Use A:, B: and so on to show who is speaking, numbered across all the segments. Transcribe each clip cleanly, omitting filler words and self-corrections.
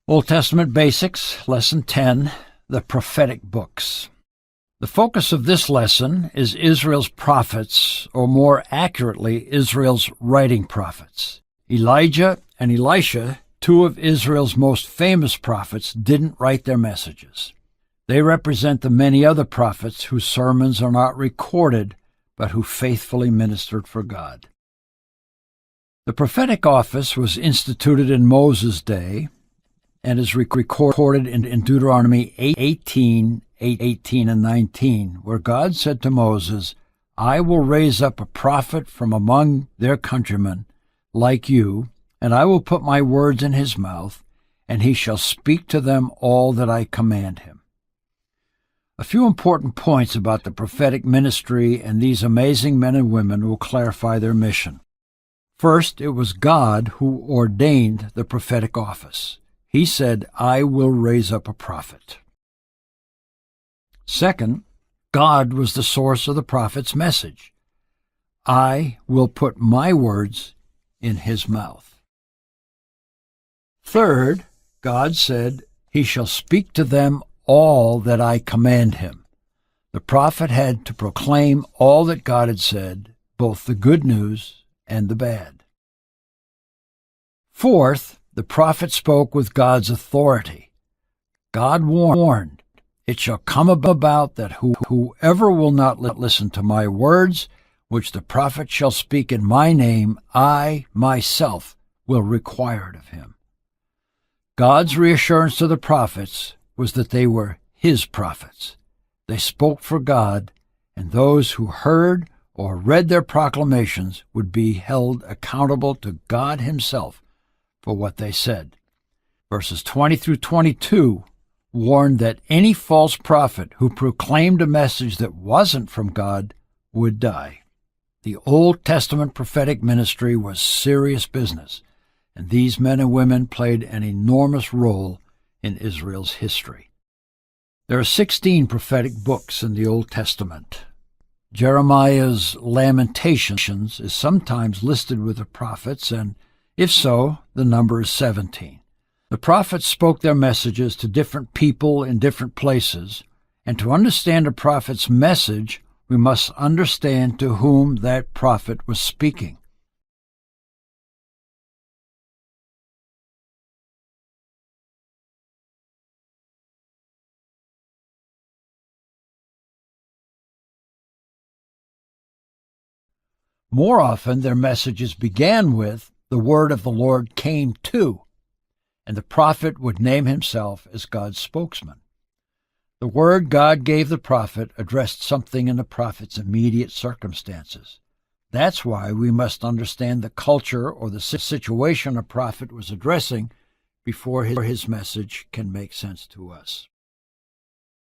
A: Old Testament Basics, Lesson 10, the Prophetic Books. The focus of this lesson is Israel's prophets, or more accurately, Israel's writing prophets. Elijah and Elisha, two of Israel's most famous prophets, didn't write their messages. They represent the many other prophets whose sermons are not recorded, but who faithfully ministered for God. The prophetic office was instituted in Moses' day and is recorded in Deuteronomy 18, 18 and 19, where God said to Moses, "I will raise up a prophet from among their countrymen like you, and I will put my words in his mouth, and he shall speak to them all that I command him." A few important points about the prophetic ministry and these amazing men and women will clarify their mission. First, it was God who ordained the prophetic office. He said, "I will raise up a prophet." Second, God was the source of the prophet's message. "I will put my words in his mouth." Third, God said, "He shall speak to them all that I command him." The prophet had to proclaim all that God had said, both the good news and the bad. Fourth, the prophet spoke with God's authority. God warned, "It shall come about that whoever will not listen to my words, which the prophet shall speak in my name, I myself will require it of him." God's reassurance to the prophets was that they were his prophets. They spoke for God, and those who heard or read their proclamations would be held accountable to God himself for what they said. Verses 20 through 22 warned that any false prophet who proclaimed a message that wasn't from God would die. The Old Testament prophetic ministry was serious business, and these men and women played an enormous role in Israel's history. There are 16 prophetic books in the Old Testament. Jeremiah's Lamentations is sometimes listed with the prophets, and if so, the number is 17. The prophets spoke their messages to different people in different places, and to understand a prophet's message, we must understand to whom that prophet was speaking. More often, their messages began with, "The word of the Lord came to," and the prophet would name himself as God's spokesman. The word God gave the prophet addressed something in the prophet's immediate circumstances. That's why we must understand the culture or the situation a prophet was addressing before his message can make sense to us.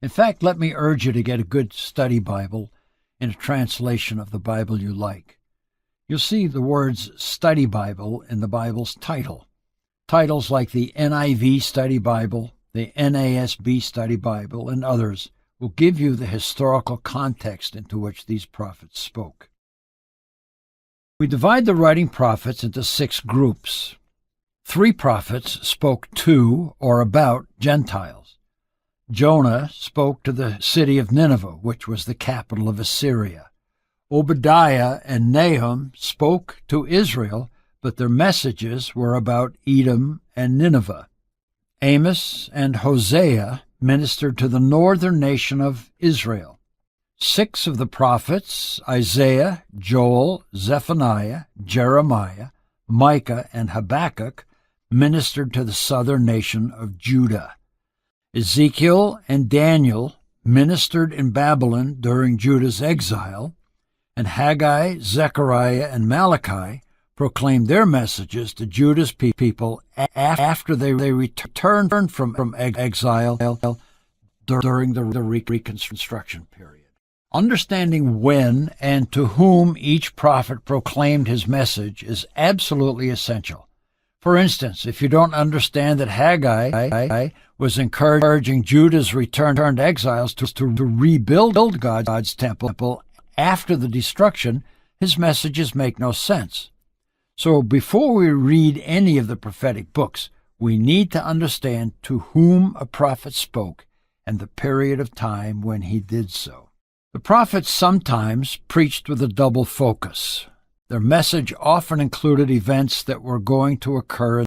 A: In fact, let me urge you to get a good study Bible in a translation of the Bible you like. You'll see the words Study Bible in the Bible's title. Titles like the NIV Study Bible, the NASB Study Bible, and others will give you the historical context into which these prophets spoke. We divide the writing prophets into 6 groups. 3 prophets spoke to or about Gentiles. Jonah spoke to the city of Nineveh, which was the capital of Assyria. Obadiah and Nahum spoke to Israel, but their messages were about Edom and Nineveh. Amos and Hosea ministered to the northern nation of Israel. 6 of the prophets, Isaiah, Joel, Zephaniah, Jeremiah, Micah, and Habakkuk, ministered to the southern nation of Judah. Ezekiel and Daniel ministered in Babylon during Judah's exile, and Haggai, Zechariah, and Malachi proclaimed their messages to Judah's people after they returned from exile during the Reconstruction period. Understanding when and to whom each prophet proclaimed his message is absolutely essential. For instance, if you don't understand that Haggai was encouraging Judah's returned exiles to rebuild God's temple after the destruction, his messages make no sense. So before we read any of the prophetic books, we need to understand to whom a prophet spoke and the period of time when he did so. The prophets sometimes preached with a double focus. Their message often included events that were going to occur